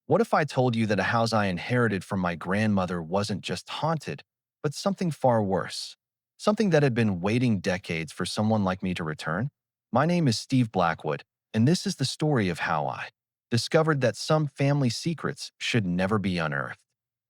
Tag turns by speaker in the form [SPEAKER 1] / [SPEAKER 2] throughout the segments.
[SPEAKER 1] What if I told you that a house I inherited from my grandmother wasn't just haunted, but something far worse? Something that had been waiting decades for someone like me to return? My name is Steve Blackwood, and this is the story of how I discovered that some family secrets should never be unearthed.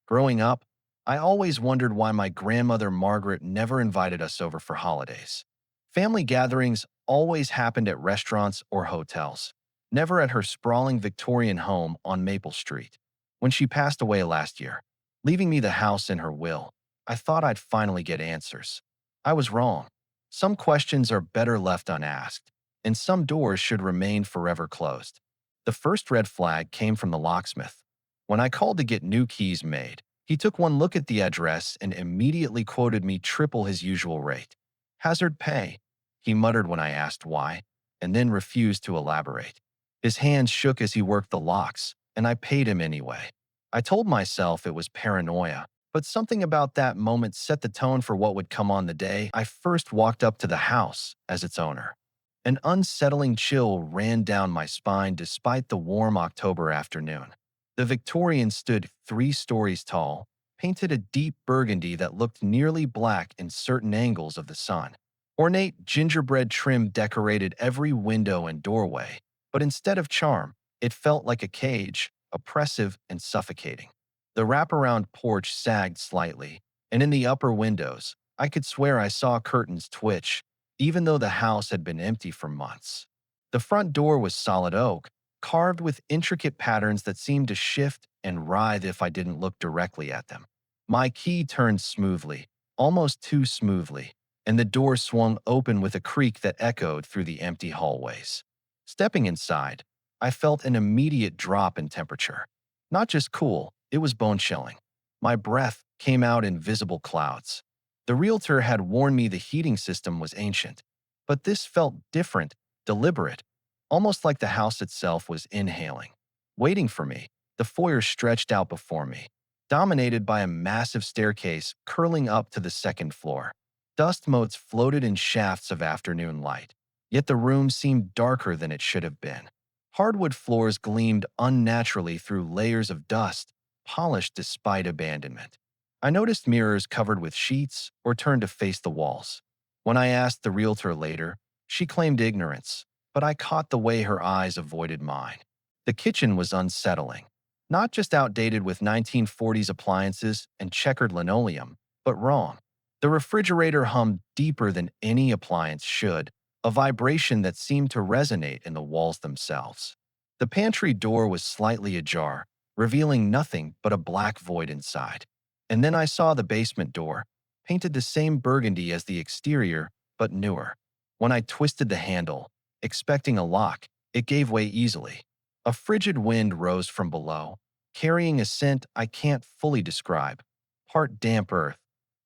[SPEAKER 1] Growing up, I always wondered why my grandmother Margaret never invited us over for holidays. Family gatherings always happened at restaurants or hotels, never at her sprawling Victorian home on Maple Street. When she passed away last year, leaving me the house in her will, I thought I'd finally get answers. I was wrong. Some questions are better left unasked, and some doors should remain forever closed. The first red flag came from the locksmith. When I called to get new keys made, he took one look at the address and immediately quoted me triple his usual rate. Hazard pay, he muttered when I asked why, and then refused to elaborate. His hands shook as he worked the locks, and I paid him anyway. I told myself it was paranoia, but something about that moment set the tone for what would come on the day I first walked up to the house as its owner. An unsettling chill ran down my spine despite the warm October afternoon. The Victorian stood 3 stories tall, painted a deep burgundy that looked nearly black in certain angles of the sun. Ornate gingerbread trim decorated every window and doorway, but instead of charm, it felt like a cage, oppressive and suffocating. The wraparound porch sagged slightly, and in the upper windows, I could swear I saw curtains twitch, even though the house had been empty for months. The front door was solid oak, carved with intricate patterns that seemed to shift and writhe if I didn't look directly at them. My key turned smoothly, almost too smoothly, and the door swung open with a creak that echoed through the empty hallways. Stepping inside, I felt an immediate drop in temperature. Not just cool, it was bone-chilling. My breath came out in visible clouds. The realtor had warned me the heating system was ancient, but this felt different, deliberate, almost like the house itself was inhaling. Waiting for me, the foyer stretched out before me, dominated by a massive staircase curling up to the second floor. Dust motes floated in shafts of afternoon light, yet the room seemed darker than it should have been. Hardwood floors gleamed unnaturally through layers of dust, polished despite abandonment. I noticed mirrors covered with sheets or turned to face the walls. When I asked the realtor later, she claimed ignorance, but I caught the way her eyes avoided mine. The kitchen was unsettling. Not just outdated with 1940s appliances and checkered linoleum, but wrong. The refrigerator hummed deeper than any appliance should, a vibration that seemed to resonate in the walls themselves. The pantry door was slightly ajar, revealing nothing but a black void inside. And then I saw the basement door, painted the same burgundy as the exterior, but newer. When I twisted the handle, expecting a lock, it gave way easily. A frigid wind rose from below, carrying a scent I can't fully describe. Part damp earth,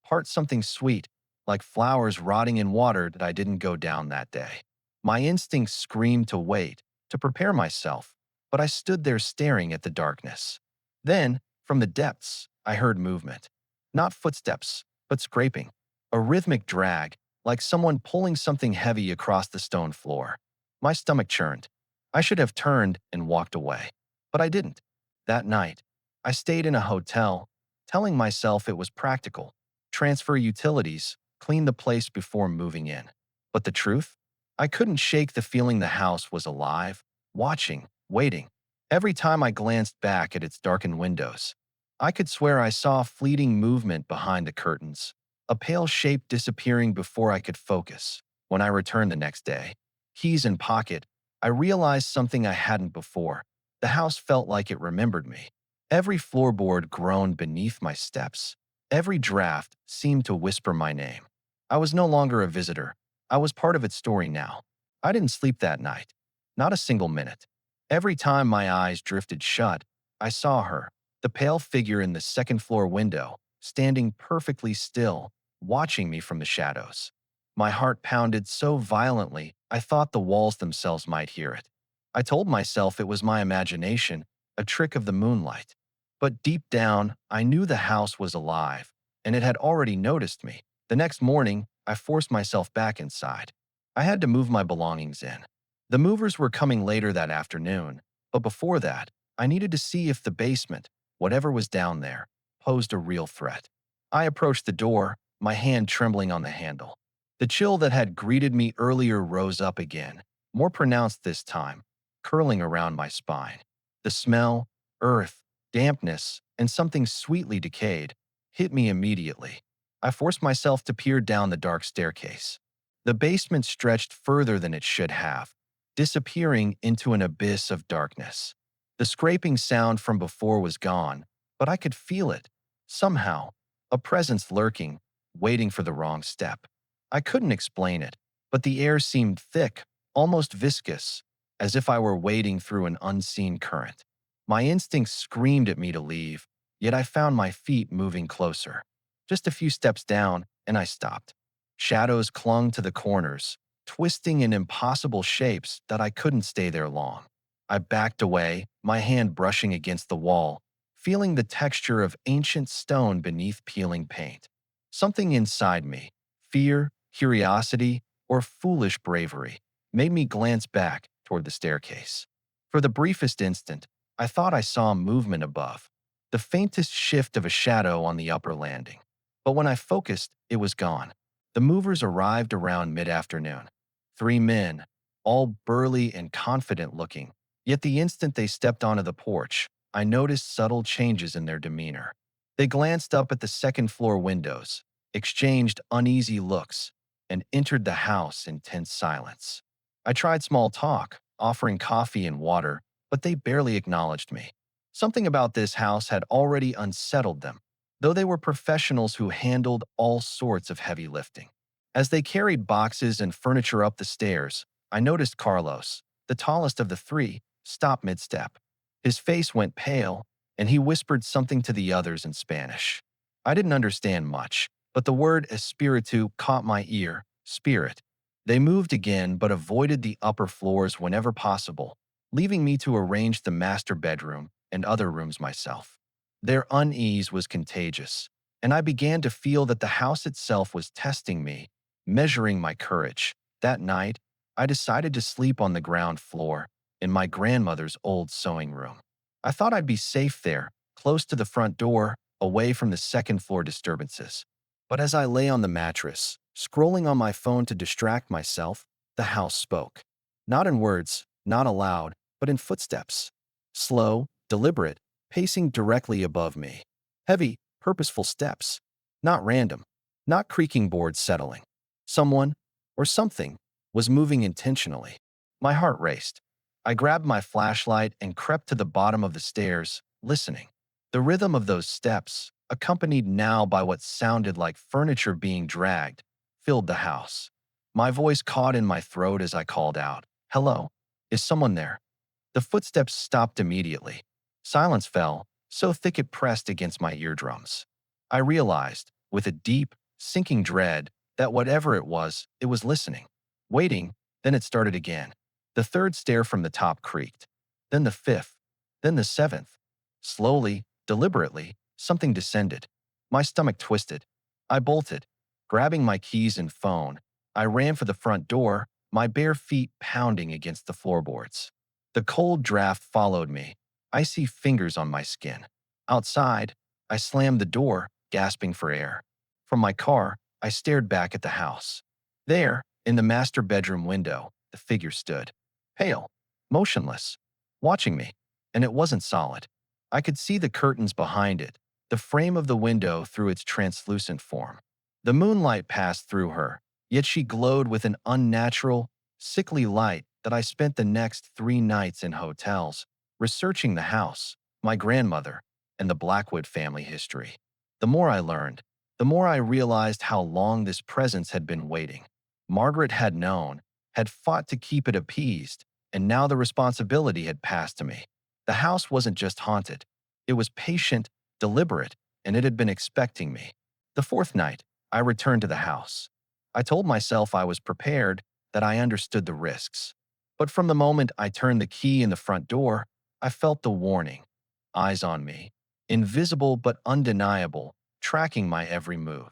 [SPEAKER 1] part something sweet, like flowers rotting in water that I didn't go down that day. My instincts screamed to wait, to prepare myself, but I stood there staring at the darkness. Then, from the depths, I heard movement. Not footsteps, but scraping. A rhythmic drag, like someone pulling something heavy across the stone floor. My stomach churned. I should have turned and walked away. But I didn't. That night, I stayed in a hotel, telling myself it was practical. Transfer utilities, clean the place before moving in. But the truth? I couldn't shake the feeling the house was alive, watching, waiting. Every time I glanced back at its darkened windows, I could swear I saw fleeting movement behind the curtains, a pale shape disappearing before I could focus. When I returned the next day, keys in pocket, I realized something I hadn't before. The house felt like it remembered me. Every floorboard groaned beneath my steps. Every draft seemed to whisper my name. I was no longer a visitor. I was part of its story now. I didn't sleep that night. Not a single minute. Every time my eyes drifted shut, I saw her, the pale figure in the second-floor window, standing perfectly still, watching me from the shadows. My heart pounded so violently I thought the walls themselves might hear it. I told myself it was my imagination, a trick of the moonlight. But deep down, I knew the house was alive, and it had already noticed me. The next morning, I forced myself back inside. I had to move my belongings in. The movers were coming later that afternoon, but before that, I needed to see if the basement, whatever was down there, posed a real threat. I approached the door, my hand trembling on the handle. The chill that had greeted me earlier rose up again, more pronounced this time, curling around my spine. The smell, earth, dampness, and something sweetly decayed hit me immediately. I forced myself to peer down the dark staircase. The basement stretched further than it should have, disappearing into an abyss of darkness. The scraping sound from before was gone, but I could feel it. Somehow, a presence lurking, waiting for the wrong step. I couldn't explain it, but the air seemed thick, almost viscous, as if I were wading through an unseen current. My instincts screamed at me to leave, yet I found my feet moving closer. Just a few steps down, and I stopped. Shadows clung to the corners, twisting in impossible shapes that I couldn't stay there long. I backed away, my hand brushing against the wall, feeling the texture of ancient stone beneath peeling paint. Something inside me, fear, curiosity, or foolish bravery, made me glance back toward the staircase. For the briefest instant, I thought I saw movement above, the faintest shift of a shadow on the upper landing. But when I focused, it was gone. The movers arrived around mid-afternoon. 3 men, all burly and confident looking. Yet the instant they stepped onto the porch, I noticed subtle changes in their demeanor. They glanced up at the second-floor windows, exchanged uneasy looks, and entered the house in tense silence. I tried small talk, offering coffee and water, but they barely acknowledged me. Something about this house had already unsettled them, though they were professionals who handled all sorts of heavy lifting. As they carried boxes and furniture up the stairs, I noticed Carlos, the tallest of the three, stop mid-step. His face went pale, and he whispered something to the others in Spanish. I didn't understand much, but the word espiritu caught my ear, spirit. They moved again but avoided the upper floors whenever possible, leaving me to arrange the master bedroom and other rooms myself. Their unease was contagious, and I began to feel that the house itself was testing me, measuring my courage. That night, I decided to sleep on the ground floor, in my grandmother's old sewing room. I thought I'd be safe there, close to the front door, away from the second-floor disturbances. But as I lay on the mattress, scrolling on my phone to distract myself, the house spoke. Not in words, not aloud, but in footsteps. Slow, deliberate, pacing directly above me. Heavy, purposeful steps. Not random. Not creaking boards settling. Someone, or something, was moving intentionally. My heart raced. I grabbed my flashlight and crept to the bottom of the stairs, listening. The rhythm of those steps, accompanied now by what sounded like furniture being dragged, filled the house. My voice caught in my throat as I called out, "Hello, is someone there?" The footsteps stopped immediately. Silence fell, so thick it pressed against my eardrums. I realized, with a deep, sinking dread, that whatever it was listening. Waiting, then it started again. The third stair from the top creaked. Then the fifth. Then the seventh. Slowly, deliberately, something descended. My stomach twisted. I bolted. Grabbing my keys and phone, I ran for the front door, my bare feet pounding against the floorboards. The cold draft followed me, icy fingers on my skin. Outside, I slammed the door, gasping for air. From my car, I stared back at the house. There, in the master bedroom window, the figure stood. Pale, motionless, watching me, and it wasn't solid. I could see the curtains behind it, the frame of the window through its translucent form. The moonlight passed through her, yet she glowed with an unnatural, sickly light that I spent the next 3 nights in hotels, researching the house, my grandmother, and the Blackwood family history. The more I learned, the more I realized how long this presence had been waiting. Margaret had known, had fought to keep it appeased, and now the responsibility had passed to me. The house wasn't just haunted. It was patient, deliberate, and it had been expecting me. The fourth night, I returned to the house. I told myself I was prepared, that I understood the risks. But from the moment I turned the key in the front door, I felt the warning. Eyes on me. Invisible but undeniable, tracking my every move.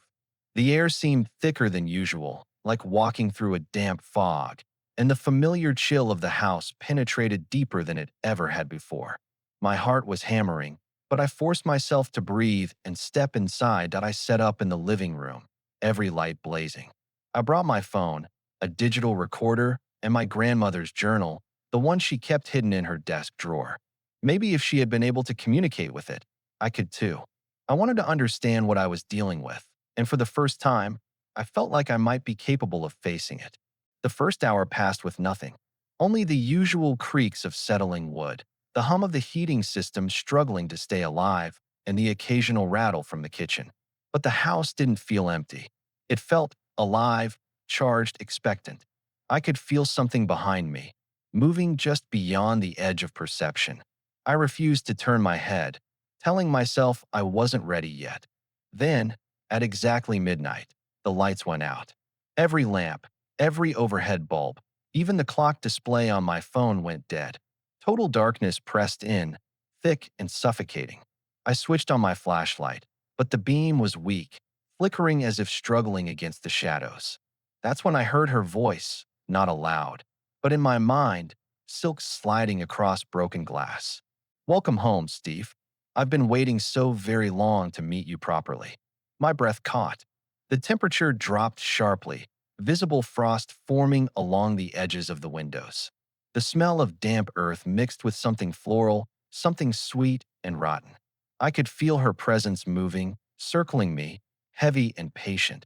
[SPEAKER 1] The air seemed thicker than usual, like walking through a damp fog, and the familiar chill of the house penetrated deeper than it ever had before. My heart was hammering, but I forced myself to breathe and step inside that I set up in the living room, every light blazing. I brought my phone, a digital recorder, and my grandmother's journal, the one she kept hidden in her desk drawer. Maybe if she had been able to communicate with it, I could too. I wanted to understand what I was dealing with, and for the first time, I felt like I might be capable of facing it. The first hour passed with nothing, only the usual creaks of settling wood, the hum of the heating system struggling to stay alive, and the occasional rattle from the kitchen. But the house didn't feel empty. It felt alive, charged, expectant. I could feel something behind me, moving just beyond the edge of perception. I refused to turn my head, telling myself I wasn't ready yet. Then, at exactly midnight, the lights went out. Every lamp, every overhead bulb, even the clock display on my phone went dead. Total darkness pressed in, thick and suffocating. I switched on my flashlight, but the beam was weak, flickering as if struggling against the shadows. That's when I heard her voice, not aloud, but in my mind, silk sliding across broken glass. "Welcome home, Steve. I've been waiting so very long to meet you properly." My breath caught. The temperature dropped sharply, visible frost forming along the edges of the windows. The smell of damp earth mixed with something floral, something sweet and rotten. I could feel her presence moving, circling me, heavy and patient.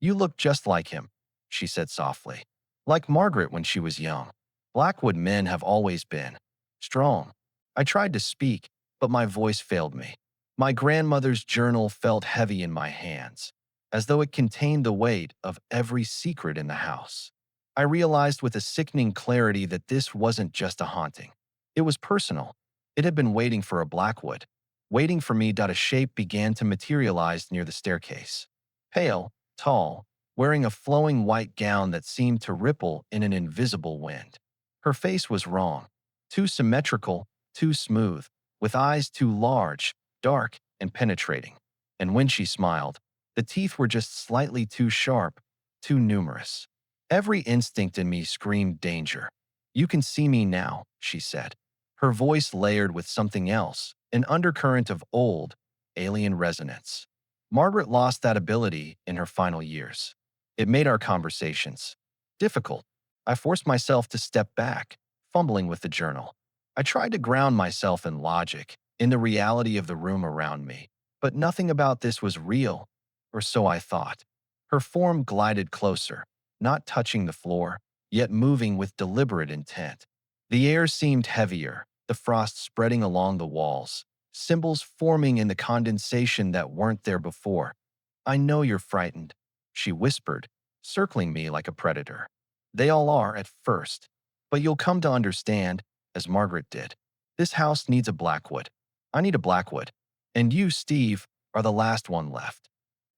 [SPEAKER 1] "You look just like him," she said softly. "Like Margaret when she was young. Blackwood men have always been strong." I tried to speak, but my voice failed me. My grandmother's journal felt heavy in my hands, as though it contained the weight of every secret in the house. I realized with a sickening clarity that this wasn't just a haunting. It was personal. It had been waiting for a Blackwood, waiting for me. A shape began to materialize near the staircase. Pale, tall, wearing a flowing white gown that seemed to ripple in an invisible wind. Her face was wrong, too symmetrical, too smooth, with eyes too large, dark, and penetrating. And when she smiled, the teeth were just slightly too sharp, too numerous. Every instinct in me screamed danger. "You can see me now," she said. Her voice layered with something else, an undercurrent of old, alien resonance. Margaret lost that ability in her final years. It made our conversations difficult. I forced myself to step back, fumbling with the journal. I tried to ground myself in logic, in the reality of the room around me, but nothing about this was real, or so I thought. Her form glided closer, not touching the floor, yet moving with deliberate intent. The air seemed heavier, the frost spreading along the walls, symbols forming in the condensation that weren't there before. "I know you're frightened," she whispered, circling me like a predator. "They all are at first, but you'll come to understand, as Margaret did. This house needs a Blackwood. I need a Blackwood. And you, Steve, are the last one left."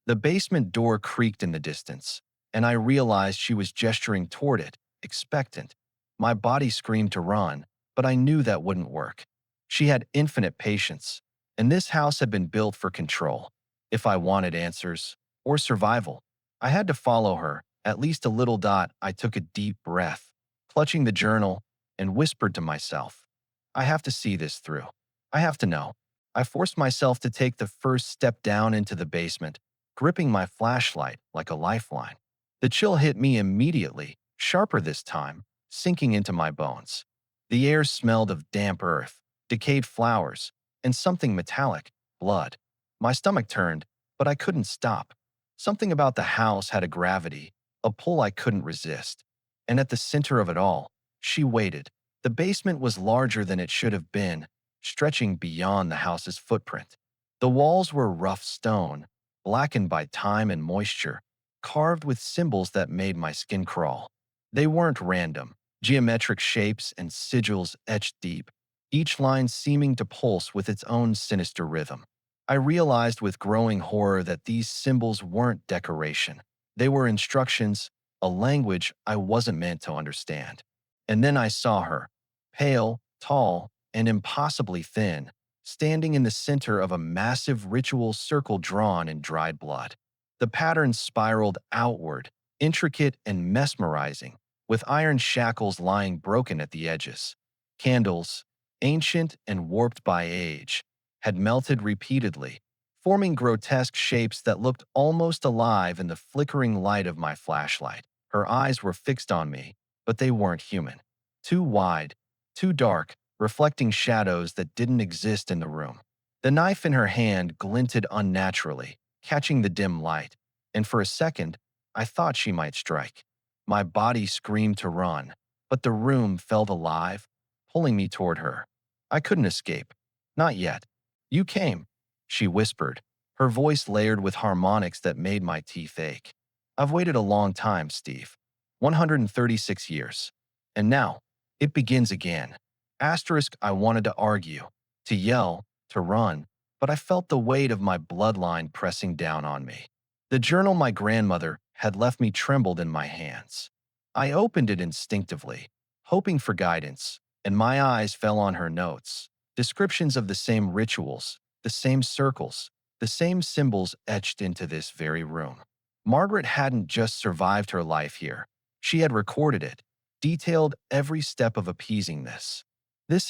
[SPEAKER 1] The basement door creaked in the distance, and I realized she was gesturing toward it, expectant. My body screamed to run, but I knew that wouldn't work. She had infinite patience, and this house had been built for control. If I wanted answers, or survival, I had to follow her, at least a little. I took a deep breath, clutching the journal, and whispered to myself, "I have to see this through. I have to know." I forced myself to take the first step down into the basement, gripping my flashlight like a lifeline. The chill hit me immediately, sharper this time, sinking into my bones. The air smelled of damp earth, decayed flowers, and something metallic, blood. My stomach turned, but I couldn't stop. Something about the house had a gravity, a pull I couldn't resist. And at the center of it all, she waited. The basement was larger than it should have been, stretching beyond the house's footprint. The walls were rough stone, blackened by time and moisture, carved with symbols that made my skin crawl. They weren't random, geometric shapes and sigils etched deep, each line seeming to pulse with its own sinister rhythm. I realized with growing horror that these symbols weren't decoration. They were instructions, a language I wasn't meant to understand. And then I saw her, pale, tall, and impossibly thin, standing in the center of a massive ritual circle drawn in dried blood. The pattern spiraled outward, intricate and mesmerizing, with iron shackles lying broken at the edges. Candles, ancient and warped by age, had melted repeatedly, forming grotesque shapes that looked almost alive in the flickering light of my flashlight. Her eyes were fixed on me, but they weren't human. Too wide, too dark, reflecting shadows that didn't exist in the room. The knife in her hand glinted unnaturally, catching the dim light, and for a second, I thought she might strike. My body screamed to run, but the room felt alive, pulling me toward her. I couldn't escape. Not yet. You came, she whispered, her voice layered with harmonics that made my teeth ache. I've waited a long time, Steve. 136 years. And now, it begins again. Asterisk, I wanted to argue, to yell, to run, but I felt the weight of my bloodline pressing down on me. The journal my grandmother had left me trembled in my hands. I opened it instinctively, hoping for guidance, and my eyes fell on her notes. Descriptions of the same rituals, the same circles, the same symbols etched into this very room. Margaret hadn't just survived her life here. She had recorded it, detailed every step of appeasing this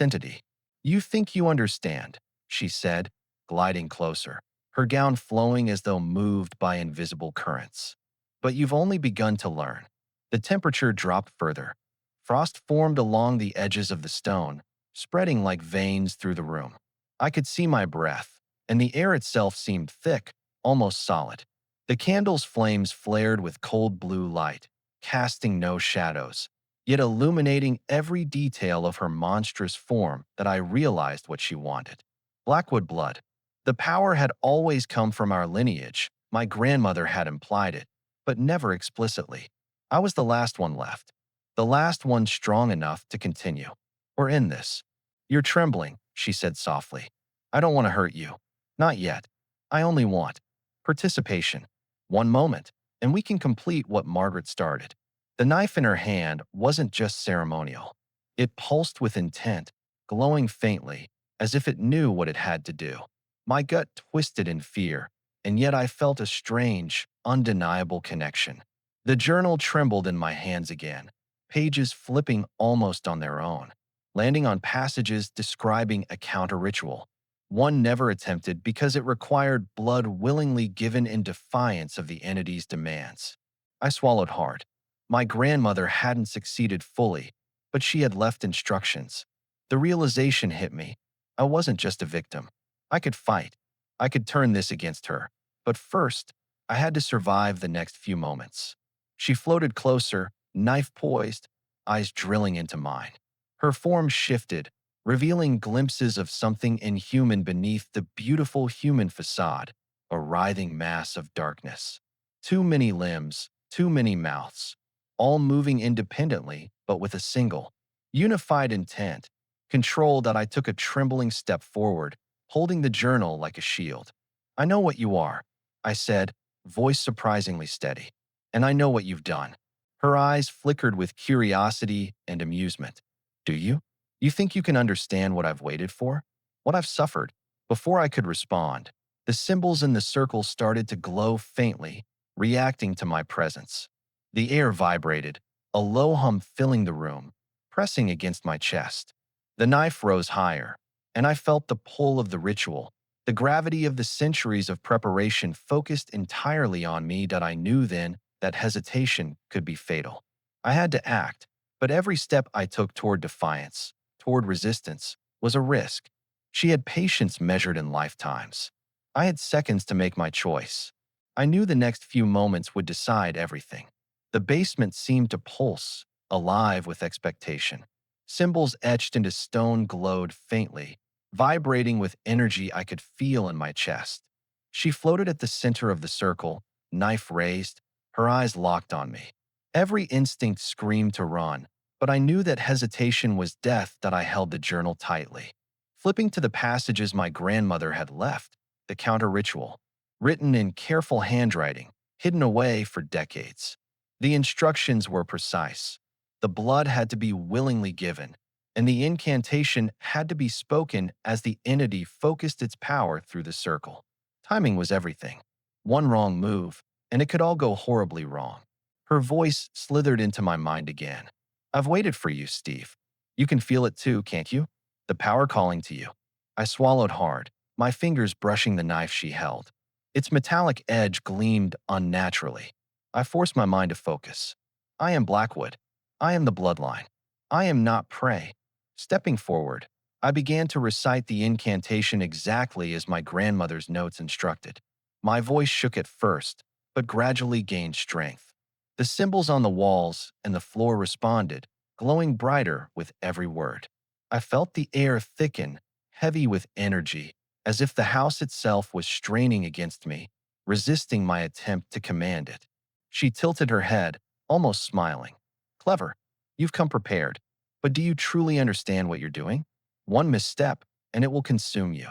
[SPEAKER 1] entity. You think you understand, she said, gliding closer, her gown flowing as though moved by invisible currents. But you've only begun to learn. The temperature dropped further. Frost formed along the edges of the stone, spreading like veins through the room. I could see my breath, and the air itself seemed thick, almost solid. The candle's flames flared with cold blue light, casting no shadows, yet illuminating every detail of her monstrous form that I realized what she wanted. Blackwood blood. The power had always come from our lineage. My grandmother had implied it, but never explicitly. I was the last one left, the last one strong enough to continue. We're in this. You're trembling, she said softly. I don't want to hurt you. Not yet. I only want participation. One moment, and we can complete what Margaret started. The knife in her hand wasn't just ceremonial. It pulsed with intent, glowing faintly, as if it knew what it had to do. My gut twisted in fear, and yet I felt a strange, undeniable connection. The journal trembled in my hands again, pages flipping almost on their own, landing on passages describing a counter-ritual. One never attempted because it required blood willingly given in defiance of the entity's demands. I swallowed hard. My grandmother hadn't succeeded fully, but she had left instructions. The realization hit me. I wasn't just a victim. I could fight. I could turn this against her. But first, I had to survive the next few moments. She floated closer, knife poised, eyes drilling into mine. Her form shifted, revealing glimpses of something inhuman beneath the beautiful human facade, a writhing mass of darkness. Too many limbs, too many mouths, all moving independently but with a single, unified intent, control that I took a trembling step forward, holding the journal like a shield. I know what you are, I said, voice surprisingly steady. And I know what you've done. Her eyes flickered with curiosity and amusement. Do you? You think you can understand what I've waited for? What I've suffered? Before I could respond, the symbols in the circle started to glow faintly, reacting to my presence. The air vibrated, a low hum filling the room, pressing against my chest. The knife rose higher, and I felt the pull of the ritual, the gravity of the centuries of preparation focused entirely on me that I knew then that hesitation could be fatal. I had to act, but every step I took toward defiance, toward resistance, was a risk. She had patience measured in lifetimes. I had seconds to make my choice. I knew the next few moments would decide everything. The basement seemed to pulse, alive with expectation. Symbols etched into stone glowed faintly, vibrating with energy I could feel in my chest. She floated at the center of the circle, knife raised, her eyes locked on me. Every instinct screamed to run, but I knew that hesitation was death that I held the journal tightly. Flipping to the passages my grandmother had left, the counter-ritual, written in careful handwriting, hidden away for decades. The instructions were precise. The blood had to be willingly given, and the incantation had to be spoken as the entity focused its power through the circle. Timing was everything. One wrong move, and it could all go horribly wrong. Her voice slithered into my mind again. I've waited for you, Steve. You can feel it too, can't you? The power calling to you. I swallowed hard, my fingers brushing the knife she held. Its metallic edge gleamed unnaturally. I forced my mind to focus. I am Blackwood. I am the bloodline. I am not prey. Stepping forward, I began to recite the incantation exactly as my grandmother's notes instructed. My voice shook at first, but gradually gained strength. The symbols on the walls and the floor responded, glowing brighter with every word. I felt the air thicken, heavy with energy, as if the house itself was straining against me, resisting my attempt to command it. She tilted her head, almost smiling. Clever. You've come prepared. But do you truly understand what you're doing? One misstep, and it will consume you.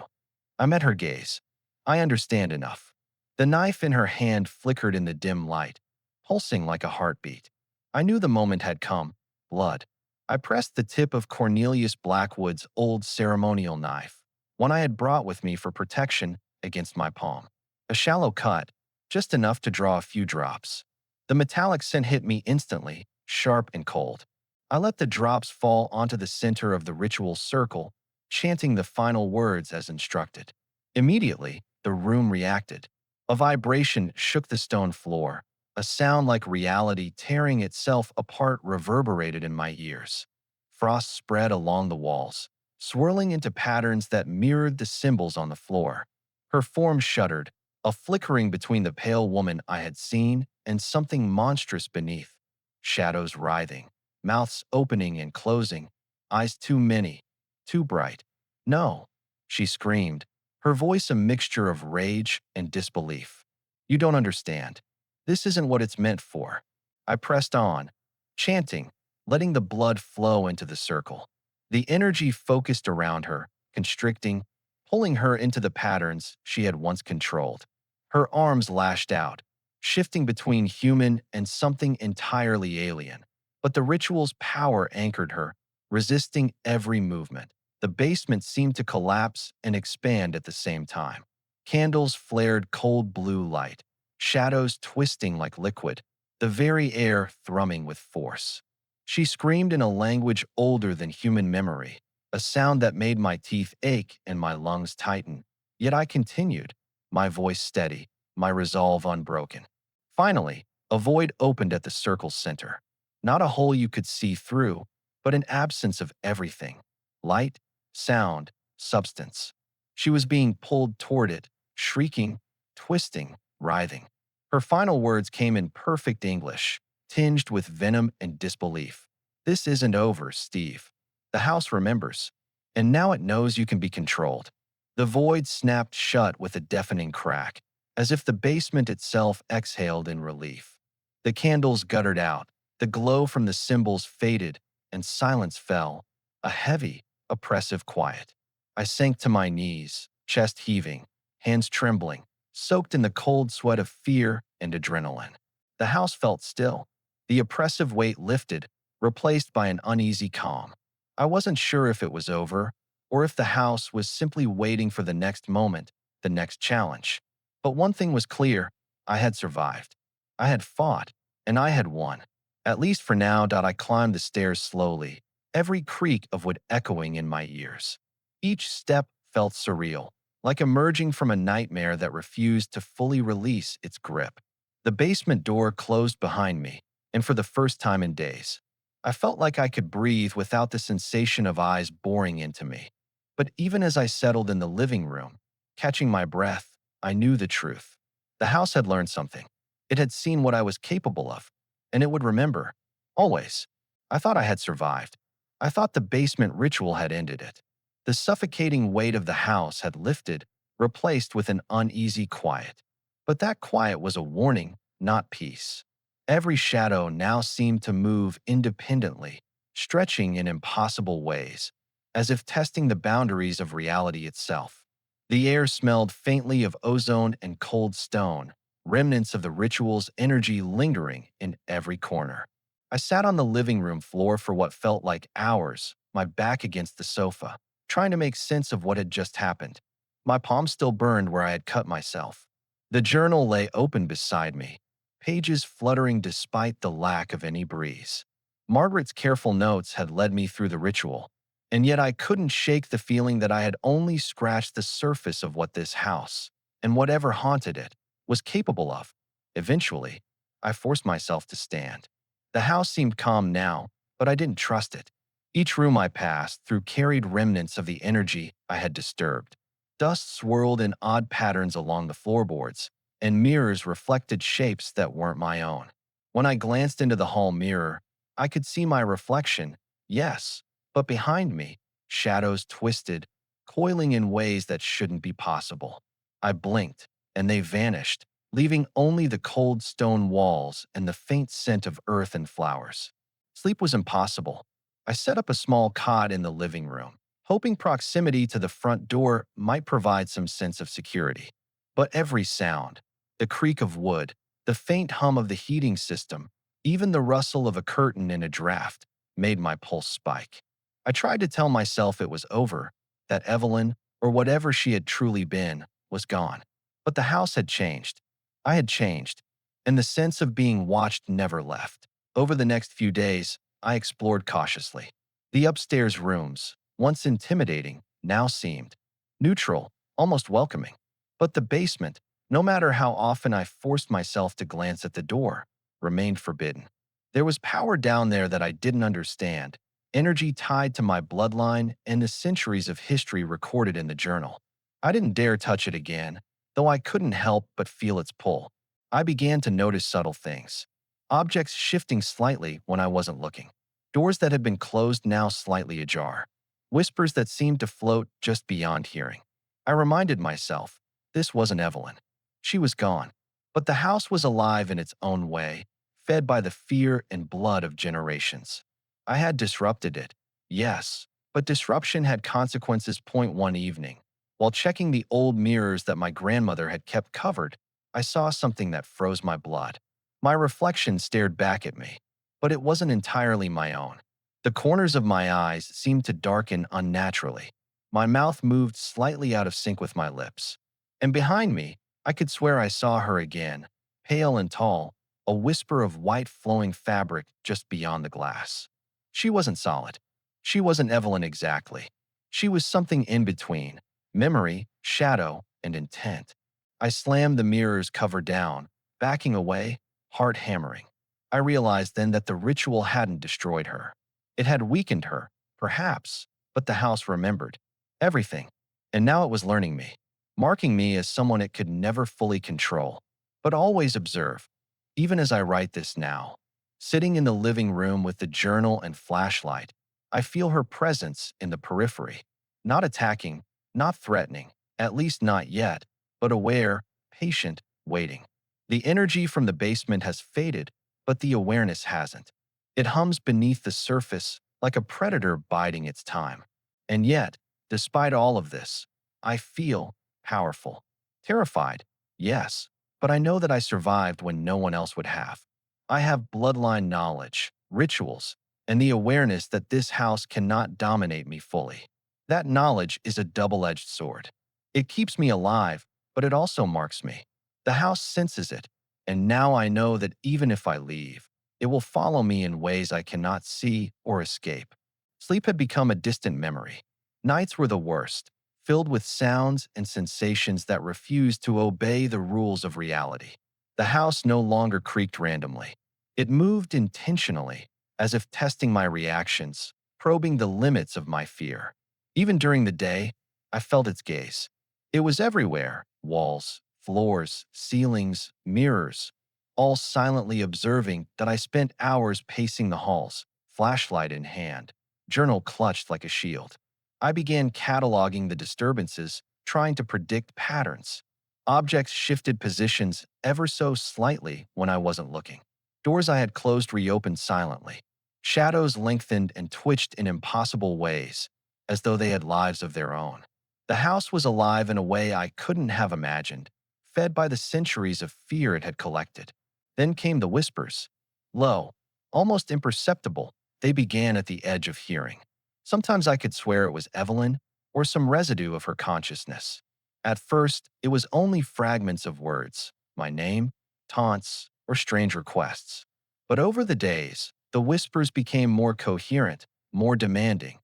[SPEAKER 1] I met her gaze. I understand enough. The knife in her hand flickered in the dim light, pulsing like a heartbeat. I knew the moment had come. Blood. I pressed the tip of Cornelius Blackwood's old ceremonial knife, one I had brought with me for protection, against my palm. A shallow cut, just enough to draw a few drops. The metallic scent hit me instantly, sharp and cold. I let the drops fall onto the center of the ritual circle, chanting the final words as instructed. Immediately, the room reacted. A vibration shook the stone floor. A sound like reality tearing itself apart reverberated in my ears. Frost spread along the walls, swirling into patterns that mirrored the symbols on the floor. Her form shuddered, a flickering between the pale woman I had seen and something monstrous beneath. Shadows writhing, mouths opening and closing, eyes too many, too bright. No, she screamed, her voice a mixture of rage and disbelief. You don't understand. This isn't what it's meant for. I pressed on, chanting, letting the blood flow into the circle. The energy focused around her, constricting, pulling her into the patterns she had once controlled. Her arms lashed out, shifting between human and something entirely alien. But the ritual's power anchored her, resisting every movement. The basement seemed to collapse and expand at the same time. Candles flared cold blue light, shadows twisting like liquid, the very air thrumming with force. She screamed in a language older than human memory, a sound that made my teeth ache and my lungs tighten. Yet I continued, my voice steady, my resolve unbroken. Finally, a void opened at the circle's center. Not a hole you could see through, but an absence of everything. Light, sound, substance. She was being pulled toward it, shrieking, twisting, writhing. Her final words came in perfect English, tinged with venom and disbelief. This isn't over, Steve. The house remembers, and now it knows you can be controlled. The void snapped shut with a deafening crack, as if the basement itself exhaled in relief. The candles guttered out, the glow from the symbols faded, and silence fell, a heavy, oppressive quiet. I sank to my knees, chest heaving, hands trembling, soaked in the cold sweat of fear and adrenaline. The house felt still. The oppressive weight lifted, replaced by an uneasy calm. I wasn't sure if it was over, or if the house was simply waiting for the next moment, the next challenge. But one thing was clear, I had survived. I had fought, and I had won. At least for now. I climbed the stairs slowly, every creak of wood echoing in my ears. Each step felt surreal, like emerging from a nightmare that refused to fully release its grip. The basement door closed behind me, and for the first time in days, I felt like I could breathe without the sensation of eyes boring into me. But even as I settled in the living room, catching my breath, I knew the truth. The house had learned something. It had seen what I was capable of, and it would remember. Always. I thought I had survived. I thought the basement ritual had ended it. The suffocating weight of the house had lifted, replaced with an uneasy quiet. But that quiet was a warning, not peace. Every shadow now seemed to move independently, stretching in impossible ways, as if testing the boundaries of reality itself. The air smelled faintly of ozone and cold stone, remnants of the ritual's energy lingering in every corner. I sat on the living room floor for what felt like hours, my back against the sofa, trying to make sense of what had just happened. My palm still burned where I had cut myself. The journal lay open beside me, pages fluttering despite the lack of any breeze. Margaret's careful notes had led me through the ritual, And yet I couldn't shake the feeling that I had only scratched the surface of what this house, and whatever haunted it, was capable of. Eventually, I forced myself to stand. The house seemed calm now, but I didn't trust it. Each room I passed through carried remnants of the energy I had disturbed. Dust swirled in odd patterns along the floorboards, and mirrors reflected shapes that weren't my own. When I glanced into the hall mirror, I could see my reflection, yes, but behind me, shadows twisted, coiling in ways that shouldn't be possible. I blinked, and they vanished, leaving only the cold stone walls and the faint scent of earth and flowers. Sleep was impossible. I set up a small cot in the living room, hoping proximity to the front door might provide some sense of security. But every sound, the creak of wood, the faint hum of the heating system, even the rustle of a curtain in a draft, made my pulse spike. I tried to tell myself it was over, that Evelyn, or whatever she had truly been, was gone. But the house had changed. I had changed, and the sense of being watched never left. Over the next few days, I explored cautiously. The upstairs rooms, once intimidating, now seemed neutral, almost welcoming. But the basement, no matter how often I forced myself to glance at the door, remained forbidden. There was power down there that I didn't understand, energy tied to my bloodline and the centuries of history recorded in the journal. I didn't dare touch it again, though I couldn't help but feel its pull. I began to notice subtle things. Objects shifting slightly when I wasn't looking. Doors that had been closed now slightly ajar. Whispers that seemed to float just beyond hearing. I reminded myself, this wasn't Evelyn. She was gone. But the house was alive in its own way, fed by the fear and blood of generations. I had disrupted it, yes, but disruption had consequences. One evening, while checking the old mirrors that my grandmother had kept covered, I saw something that froze my blood. My reflection stared back at me, but it wasn't entirely my own. The corners of my eyes seemed to darken unnaturally. My mouth moved slightly out of sync with my lips. And behind me, I could swear I saw her again, pale and tall, a whisper of white flowing fabric just beyond the glass. She wasn't solid. She wasn't Evelyn exactly. She was something in between, memory, shadow, and intent. I slammed the mirror's cover down, backing away, heart hammering. I realized then that the ritual hadn't destroyed her. It had weakened her, perhaps, but the house remembered everything. And now it was learning me, marking me as someone it could never fully control, but always observe. Even as I write this now, sitting in the living room with the journal and flashlight, I feel her presence in the periphery, not attacking, not threatening, at least not yet, but aware, patient, waiting. The energy from the basement has faded, but the awareness hasn't. It hums beneath the surface like a predator biding its time. And yet, despite all of this, I feel powerful. Terrified, yes, but I know that I survived when no one else would have. I have bloodline knowledge, rituals, and the awareness that this house cannot dominate me fully. That knowledge is a double-edged sword. It keeps me alive, but it also marks me. The house senses it, and now I know that even if I leave, it will follow me in ways I cannot see or escape. Sleep had become a distant memory. Nights were the worst, filled with sounds and sensations that refused to obey the rules of reality. The house no longer creaked randomly. It moved intentionally, as if testing my reactions, probing the limits of my fear. Even during the day, I felt its gaze. It was everywhere: walls, floors, ceilings, mirrors, all silently observing that I spent hours pacing the halls, flashlight in hand, journal clutched like a shield. I began cataloging the disturbances, trying to predict patterns. Objects shifted positions ever so slightly when I wasn't looking. Doors I had closed reopened silently. Shadows lengthened and twitched in impossible ways, as though they had lives of their own. The house was alive in a way I couldn't have imagined, fed by the centuries of fear it had collected. Then came the whispers. Low, almost imperceptible, they began at the edge of hearing. Sometimes I could swear it was Evelyn or some residue of her consciousness. At first, it was only fragments of words, my name, taunts, or strange requests. But over the days, the whispers became more coherent, more demanding.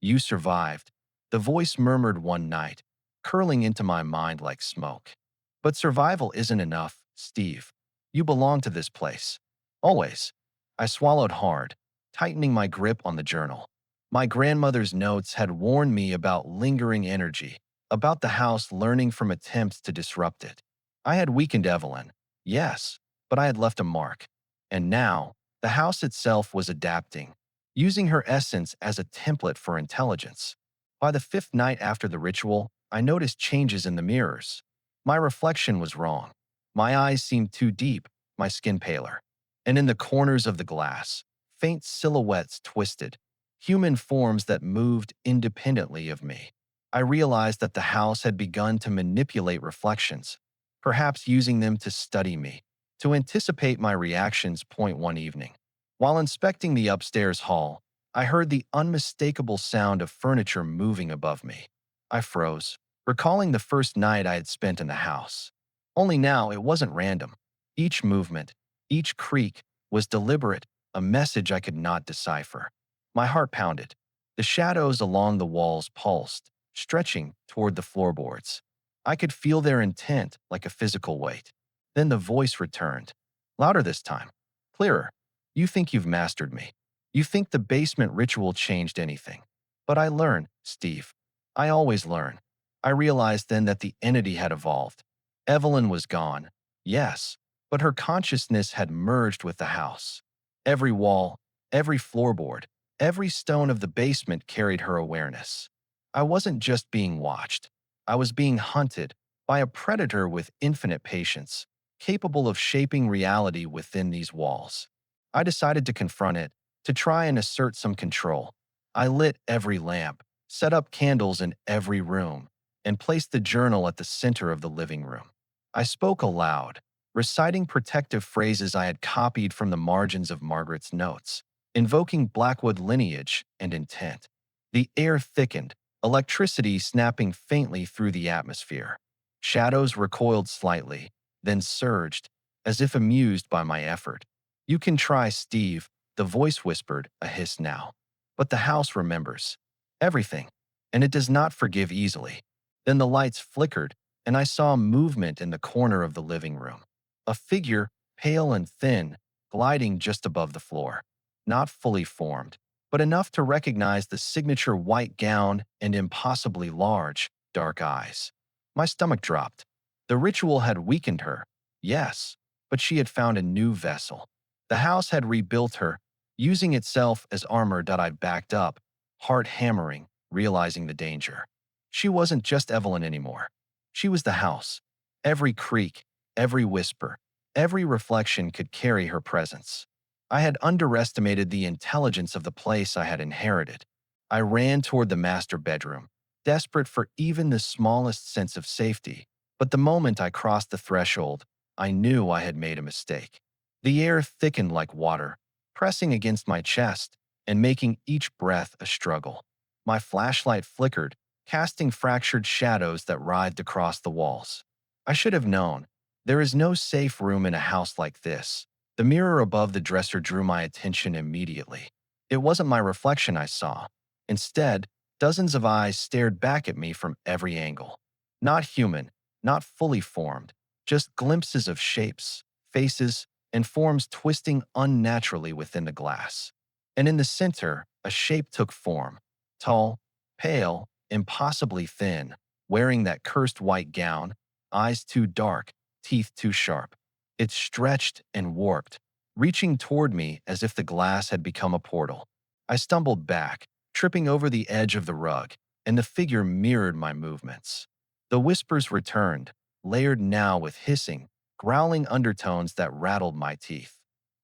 [SPEAKER 1] You survived. The voice murmured one night, curling into my mind like smoke. But survival isn't enough, Steve. You belong to this place. Always. I swallowed hard, tightening my grip on the journal. My grandmother's notes had warned me about lingering energy, about the house learning from attempts to disrupt it. I had weakened Evelyn, yes, but I had left a mark. And now, the house itself was adapting, using her essence as a template for intelligence. By the fifth night after the ritual, I noticed changes in the mirrors. My reflection was wrong. My eyes seemed too deep, my skin paler. And in the corners of the glass, faint silhouettes twisted, human forms that moved independently of me. I realized that the house had begun to manipulate reflections, perhaps using them to study me, to anticipate my reactions. One evening, while inspecting the upstairs hall, I heard the unmistakable sound of furniture moving above me. I froze, recalling the first night I had spent in the house. Only now it wasn't random. Each movement, each creak was deliberate, a message I could not decipher. My heart pounded. The shadows along the walls pulsed, stretching toward the floorboards. I could feel their intent like a physical weight. Then the voice returned, louder this time, clearer. You think you've mastered me. You think the basement ritual changed anything. But I learn, Steve. I always learn. I realized then that the entity had evolved. Evelyn was gone, yes, but her consciousness had merged with the house. Every wall, every floorboard, every stone of the basement carried her awareness. I wasn't just being watched. I was being hunted by a predator with infinite patience, capable of shaping reality within these walls. I decided to confront it, to try and assert some control. I lit every lamp, set up candles in every room, and placed the journal at the center of the living room. I spoke aloud, reciting protective phrases I had copied from the margins of Margaret's notes, invoking Blackwood lineage and intent. The air thickened, electricity snapping faintly through the atmosphere. Shadows recoiled slightly, then surged, as if amused by my effort. You can try, Steve, the voice whispered, a hiss now. But the house remembers everything, and it does not forgive easily. Then the lights flickered, and I saw movement in the corner of the living room. A figure, pale and thin, gliding just above the floor. Not fully formed, but enough to recognize the signature white gown and impossibly large, dark eyes. My stomach dropped. The ritual had weakened her, yes, but she had found a new vessel. The house had rebuilt her, using itself as armor. I'd backed up, heart hammering, realizing the danger. She wasn't just Evelyn anymore. She was the house. Every creak, every whisper, every reflection could carry her presence. I had underestimated the intelligence of the place I had inherited. I ran toward the master bedroom, desperate for even the smallest sense of safety. But the moment I crossed the threshold, I knew I had made a mistake. The air thickened like water, pressing against my chest and making each breath a struggle. My flashlight flickered, casting fractured shadows that writhed across the walls. I should have known. There is no safe room in a house like this. The mirror above the dresser drew my attention immediately. It wasn't my reflection I saw. Instead, dozens of eyes stared back at me from every angle. Not human, not fully formed, just glimpses of shapes, faces, and forms twisting unnaturally within the glass. And in the center, a shape took form. Tall, pale, impossibly thin, wearing that cursed white gown, eyes too dark, teeth too sharp. It stretched and warped, reaching toward me as if the glass had become a portal. I stumbled back, tripping over the edge of the rug, and the figure mirrored my movements. The whispers returned, layered now with hissing, growling undertones that rattled my teeth.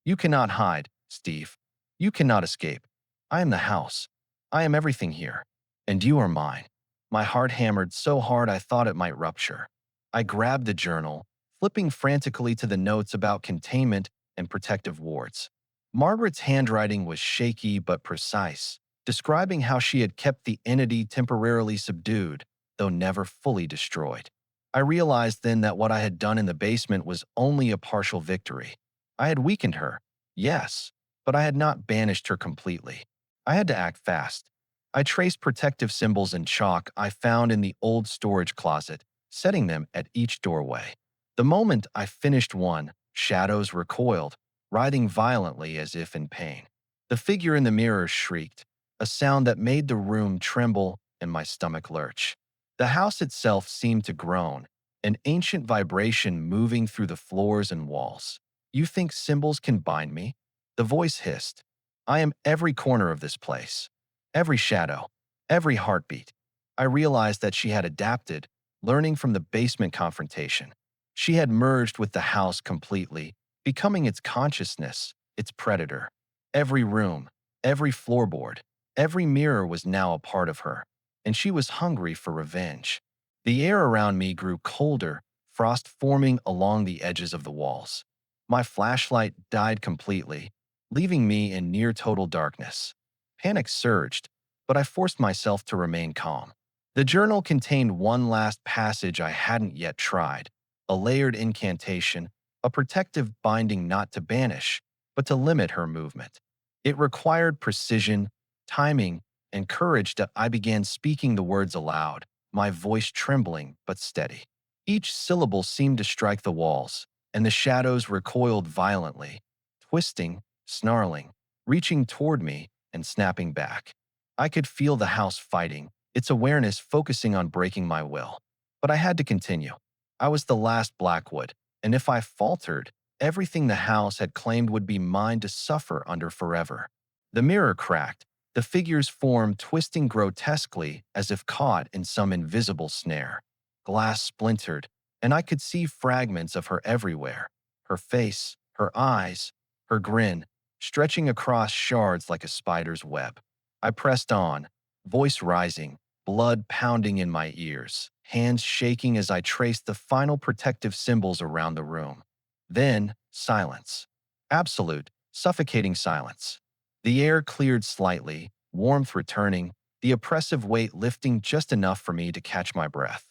[SPEAKER 1] You cannot hide, Steve. You cannot escape. I am the house. I am everything here. And you are mine. My heart hammered so hard I thought it might rupture. I grabbed the journal, flipping frantically to the notes about containment and protective wards. Margaret's handwriting was shaky but precise, describing how she had kept the entity temporarily subdued, though never fully destroyed. I realized then that what I had done in the basement was only a partial victory. I had weakened her, yes, but I had not banished her completely. I had to act fast. I traced protective symbols in chalk I found in the old storage closet, setting them at each doorway. The moment I finished one, shadows recoiled, writhing violently as if in pain. The figure in the mirror shrieked, a sound that made the room tremble and my stomach lurch. The house itself seemed to groan, an ancient vibration moving through the floors and walls. You think symbols can bind me? The voice hissed. I am every corner of this place, every shadow, every heartbeat. I realized that she had adapted, learning from the basement confrontation. She had merged with the house completely, becoming its consciousness, its predator. Every room, every floorboard, every mirror was now a part of her, and she was hungry for revenge. The air around me grew colder, frost forming along the edges of the walls. My flashlight died completely, leaving me in near total darkness. Panic surged, but I forced myself to remain calm. The journal contained one last passage I hadn't yet tried, a layered incantation, a protective binding not to banish, but to limit her movement. It required precision, timing, and courage that I began speaking the words aloud, my voice trembling but steady. Each syllable seemed to strike the walls, and the shadows recoiled violently, twisting, snarling, reaching toward me and snapping back. I could feel the house fighting, its awareness focusing on breaking my will. But I had to continue. I was the last Blackwood, and if I faltered, everything the house had claimed would be mine to suffer under forever. The mirror cracked, the figure's form twisting grotesquely as if caught in some invisible snare. Glass splintered, and I could see fragments of her everywhere. Her face, her eyes, her grin, stretching across shards like a spider's web. I pressed on, voice rising, blood pounding in my ears, hands shaking as I traced the final protective symbols around the room. Then, silence. Absolute, suffocating silence. The air cleared slightly, warmth returning, the oppressive weight lifting just enough for me to catch my breath.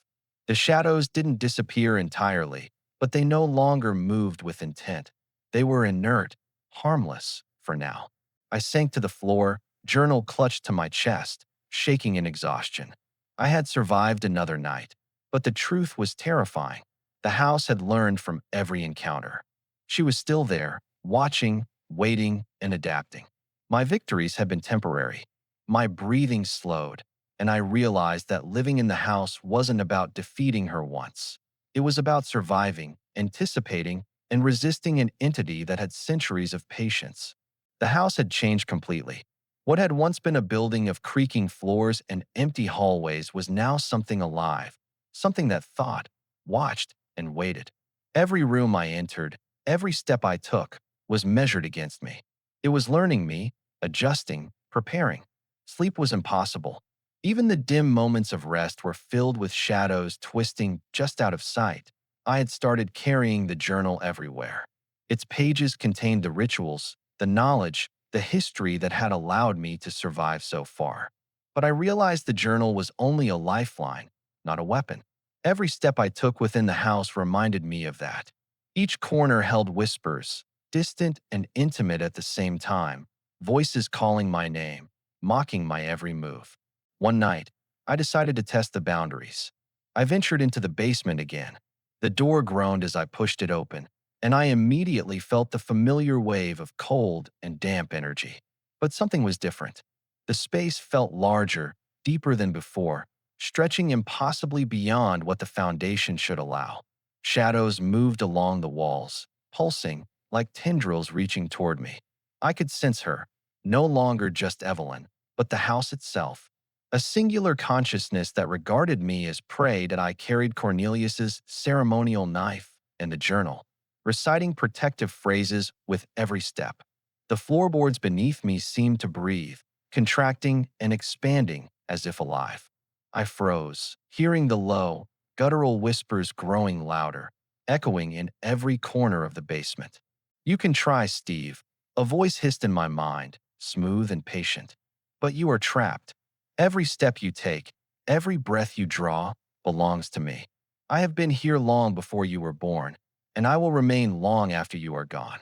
[SPEAKER 1] The shadows didn't disappear entirely, but they no longer moved with intent. They were inert, harmless, for now. I sank to the floor, journal clutched to my chest, shaking in exhaustion. I had survived another night, but the truth was terrifying. The house had learned from every encounter. She was still there, watching, waiting, and adapting. My victories had been temporary. My breathing slowed, and I realized that living in the house wasn't about defeating her once. It was about surviving, anticipating, and resisting an entity that had centuries of patience. The house had changed completely. What had once been a building of creaking floors and empty hallways was now something alive, something that thought, watched, and waited. Every room I entered, every step I took, was measured against me. It was learning me, adjusting, preparing. Sleep was impossible. Even the dim moments of rest were filled with shadows twisting just out of sight. I had started carrying the journal everywhere. Its pages contained the rituals, the knowledge, the history that had allowed me to survive so far. But I realized the journal was only a lifeline, not a weapon. Every step I took within the house reminded me of that. Each corner held whispers, distant and intimate at the same time, voices calling my name, mocking my every move. One night, I decided to test the boundaries. I ventured into the basement again. The door groaned as I pushed it open, and I immediately felt the familiar wave of cold and damp energy. But something was different. The space felt larger, deeper than before, stretching impossibly beyond what the foundation should allow. Shadows moved along the walls, pulsing, like tendrils reaching toward me. I could sense her, no longer just Evelyn, but the house itself. A singular consciousness that regarded me as prey that I carried Cornelius's ceremonial knife and the journal, reciting protective phrases with every step. The floorboards beneath me seemed to breathe, contracting and expanding as if alive. I froze, hearing the low, guttural whispers growing louder, echoing in every corner of the basement. "You can try, Steve," a voice hissed in my mind, smooth and patient. "But you are trapped. Every step you take, every breath you draw, belongs to me. I have been here long before you were born, and I will remain long after you are gone."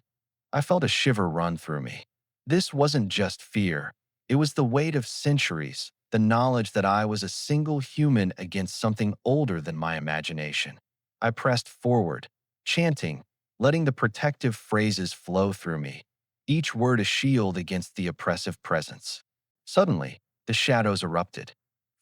[SPEAKER 1] I felt a shiver run through me. This wasn't just fear. It was the weight of centuries, the knowledge that I was a single human against something older than my imagination. I pressed forward, chanting, letting the protective phrases flow through me, each word a shield against the oppressive presence. Suddenly, the shadows erupted.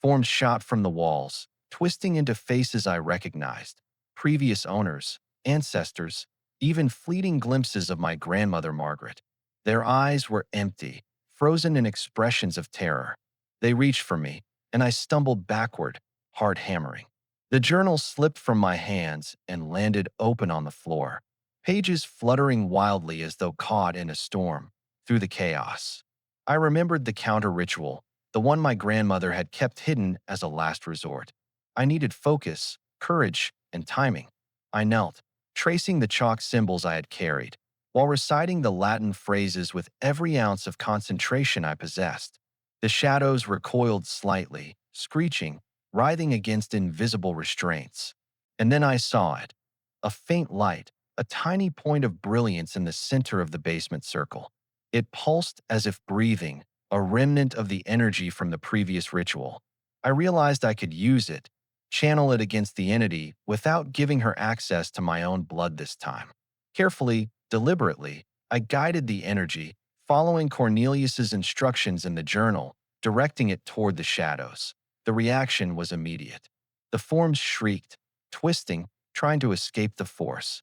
[SPEAKER 1] Forms shot from the walls, twisting into faces I recognized, previous owners, ancestors, even fleeting glimpses of my grandmother Margaret. Their eyes were empty, frozen in expressions of terror. They reached for me, and I stumbled backward, heart hammering. The journal slipped from my hands and landed open on the floor, pages fluttering wildly as though caught in a storm. Through the chaos, I remembered the counter ritual, the one my grandmother had kept hidden as a last resort. I needed focus, courage, and timing. I knelt, tracing the chalk symbols I had carried, while reciting the Latin phrases with every ounce of concentration I possessed. The shadows recoiled slightly, screeching, writhing against invisible restraints. And then I saw it, a faint light, a tiny point of brilliance in the center of the basement circle. It pulsed as if breathing, a remnant of the energy from the previous ritual. I realized I could use it, channel it against the entity without giving her access to my own blood this time. Carefully, deliberately, I guided the energy, following Cornelius's instructions in the journal, directing it toward the shadows. The reaction was immediate. The forms shrieked, twisting, trying to escape the force.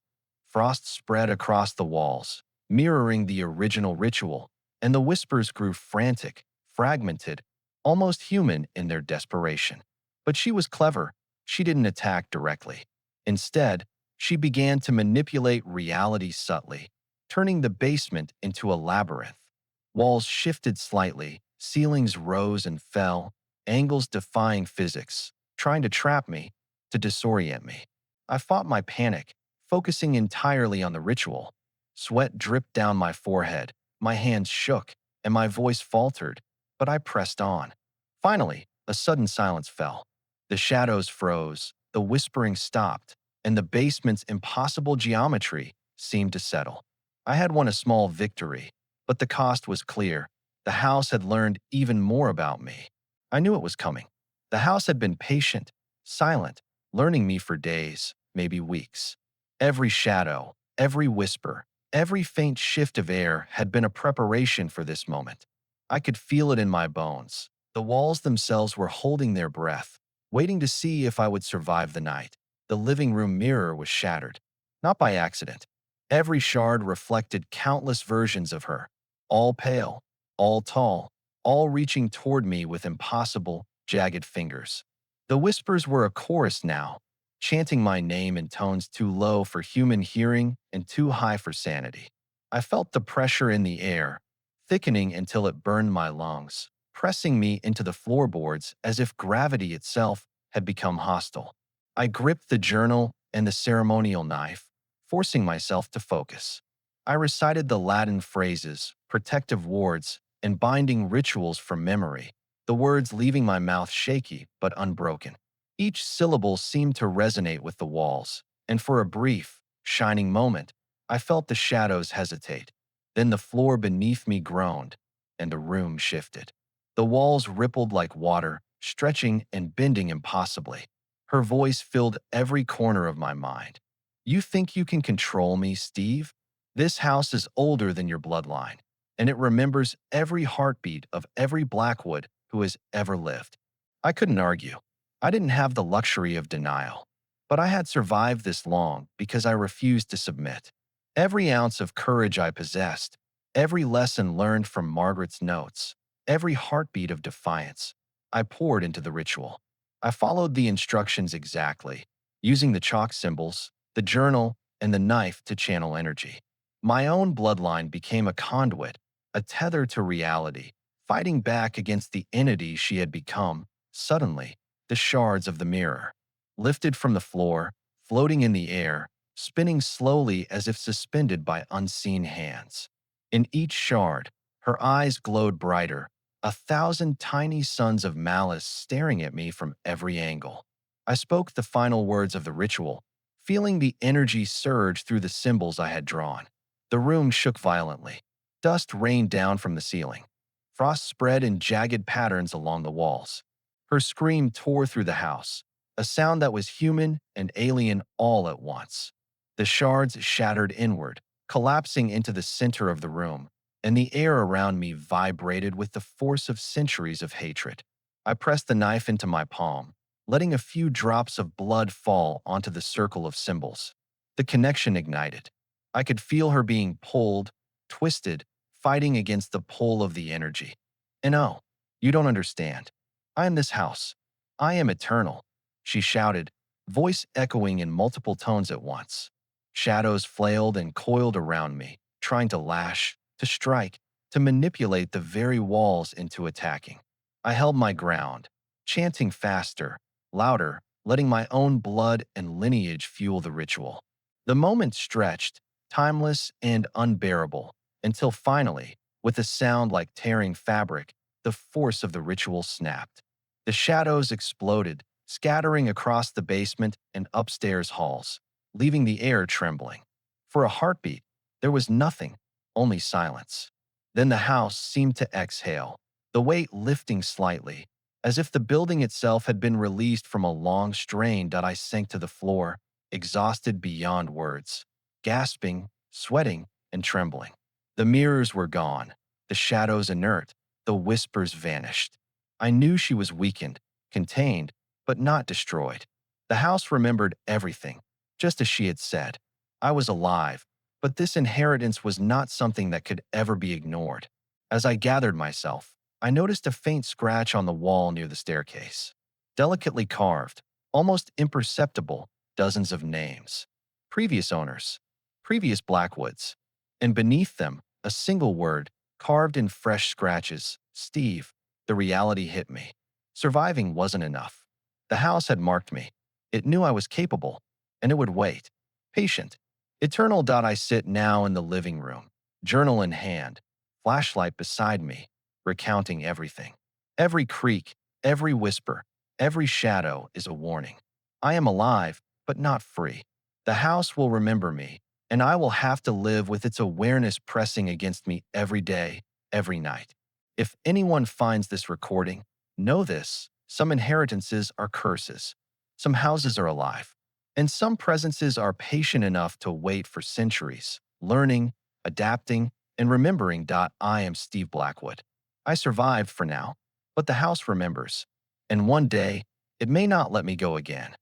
[SPEAKER 1] Frost spread across the walls, mirroring the original ritual, and the whispers grew frantic, fragmented, almost human in their desperation. But she was clever. She didn't attack directly. Instead, she began to manipulate reality subtly, turning the basement into a labyrinth. Walls shifted slightly, ceilings rose and fell, angles defying physics, trying to trap me, to disorient me. I fought my panic, focusing entirely on the ritual. Sweat dripped down my forehead, my hands shook, and my voice faltered, but I pressed on. Finally, a sudden silence fell. The shadows froze, the whispering stopped, and the basement's impossible geometry seemed to settle. I had won a small victory, but the cost was clear. The house had learned even more about me. I knew it was coming. The house had been patient, silent, learning me for days, maybe weeks. Every shadow, every whisper, every faint shift of air had been a preparation for this moment. I could feel it in my bones. The walls themselves were holding their breath, waiting to see if I would survive the night. The living room mirror was shattered, not by accident. Every shard reflected countless versions of her, all pale, all tall, all reaching toward me with impossible, jagged fingers. The whispers were a chorus now, chanting my name in tones too low for human hearing and too high for sanity. I felt the pressure in the air, thickening until it burned my lungs, pressing me into the floorboards as if gravity itself had become hostile. I gripped the journal and the ceremonial knife, forcing myself to focus. I recited the Latin phrases, protective wards, and binding rituals from memory, the words leaving my mouth shaky but unbroken. Each syllable seemed to resonate with the walls, and for a brief, shining moment, I felt the shadows hesitate. Then the floor beneath me groaned, and the room shifted. The walls rippled like water, stretching and bending impossibly. Her voice filled every corner of my mind. "You think you can control me, Steve? This house is older than your bloodline, and it remembers every heartbeat of every Blackwood who has ever lived." I couldn't argue. I didn't have the luxury of denial, but I had survived this long because I refused to submit. Every ounce of courage I possessed, every lesson learned from Margaret's notes, every heartbeat of defiance, I poured into the ritual. I followed the instructions exactly, using the chalk symbols, the journal, and the knife to channel energy. My own bloodline became a conduit, a tether to reality, fighting back against the entity she had become. Suddenly, the shards of the mirror, lifted from the floor, floating in the air, spinning slowly as if suspended by unseen hands. In each shard, her eyes glowed brighter, a thousand tiny suns of malice staring at me from every angle. I spoke the final words of the ritual, feeling the energy surge through the symbols I had drawn. The room shook violently. Dust rained down from the ceiling. Frost spread in jagged patterns along the walls. Her scream tore through the house, a sound that was human and alien all at once. The shards shattered inward, collapsing into the center of the room, and the air around me vibrated with the force of centuries of hatred. I pressed the knife into my palm, letting a few drops of blood fall onto the circle of symbols. The connection ignited. I could feel her being pulled, twisted, fighting against the pull of the energy. And oh, you don't understand. I am this house. I am eternal, she shouted, voice echoing in multiple tones at once. Shadows flailed and coiled around me, trying to lash, to strike, to manipulate the very walls into attacking. I held my ground, chanting faster, louder, letting my own blood and lineage fuel the ritual. The moment stretched, timeless and unbearable, until finally, with a sound like tearing fabric, the force of the ritual snapped. The shadows exploded, scattering across the basement and upstairs halls, leaving the air trembling. For a heartbeat, there was nothing, only silence. Then the house seemed to exhale, the weight lifting slightly, as if the building itself had been released from a long strain. I sank to the floor, exhausted beyond words, gasping, sweating, and trembling. The mirrors were gone, the shadows inert, the whispers vanished. I knew she was weakened, contained, but not destroyed. The house remembered everything, just as she had said. I was alive, but this inheritance was not something that could ever be ignored. As I gathered myself, I noticed a faint scratch on the wall near the staircase. Delicately carved, almost imperceptible, dozens of names. Previous owners, previous Blackwoods, and beneath them, a single word, carved in fresh scratches, Steve. The reality hit me. Surviving wasn't enough. The house had marked me. It knew I was capable, and it would wait. Patient. Eternal. I sit now in the living room, journal in hand, flashlight beside me, recounting everything. Every creak, every whisper, every shadow is a warning. I am alive, but not free. The house will remember me, and I will have to live with its awareness pressing against me every day, every night. If anyone finds this recording, know this: some inheritances are curses, some houses are alive, and some presences are patient enough to wait for centuries, learning, adapting, and remembering. I am Steve Blackwood. I survived for now, but the house remembers, and one day, it may not let me go again.